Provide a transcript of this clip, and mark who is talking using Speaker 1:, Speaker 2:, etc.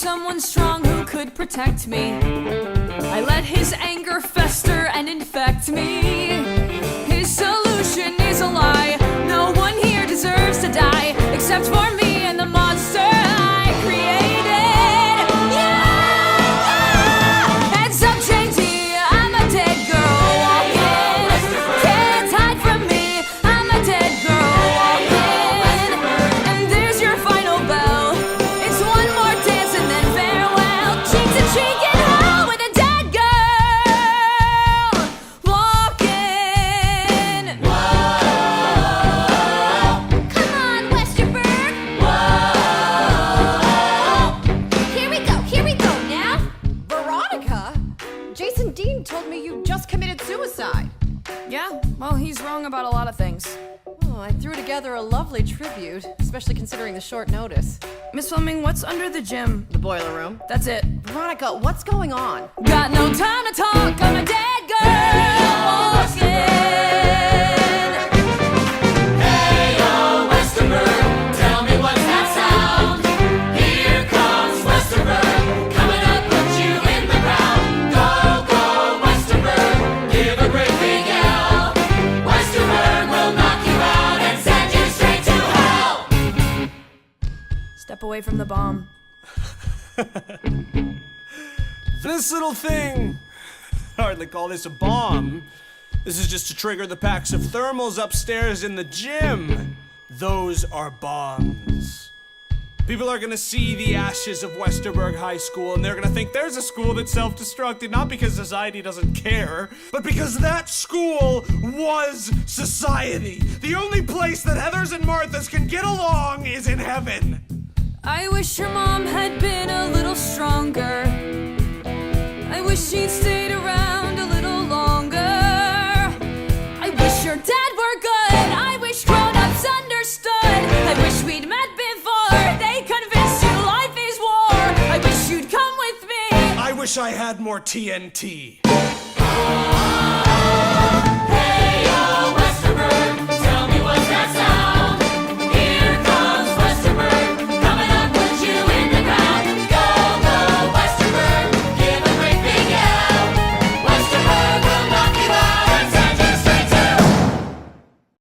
Speaker 1: someone strong who could protect me. I let his anger fester and infect me. His solution is a lie. No one here deserves to die, except for me and the monster I created. Yeah! Heads up, JT, I'm a dead girl walking. Can't hide from me, I'm a dead girl walking. And there's your final bell. It's one more dance and then farewell. Cheek to cheek in hell with a dead girl walking. Come on, Westerberg. Here we go now.
Speaker 2: Veronica? Jason Dean told me you just committed suicide.
Speaker 1: Yeah, well, he's wrong about a lot of things.
Speaker 2: Oh, I threw together a lovely tribute, especially considering the short notice.
Speaker 1: Miss Fleming, what's under the gym?
Speaker 2: The boiler room.
Speaker 1: That's it.
Speaker 2: Veronica, what's going on?
Speaker 1: Got no time to talk, I'm a dead girl walking.
Speaker 3: Hey, yo, Westerberg, tell me what's that sound? Here comes Westerberg, coming up, put you in the ground. Go, go, Westerberg, give a great big yell. Westerberg will knock you out and send you straight to hell.
Speaker 1: Step away from the bomb.
Speaker 4: This little thing, hardly call this a bomb. This is just to trigger the packs of thermals upstairs in the gym. Those are bombs. People are gonna see the ashes of Westerberg High School and they're gonna think there's a school that's self-destructed, not because society doesn't care, but because that school was society. The only place that Heathers and Marthas can get along is in heaven.
Speaker 1: I wish your mom had been a little stronger. I wish she'd stayed around a little longer. I wish your dad were good. I wish grown-ups understood. I wish we'd met before they convinced you life is war. I wish you'd come with me.
Speaker 4: I wish I had more TNT.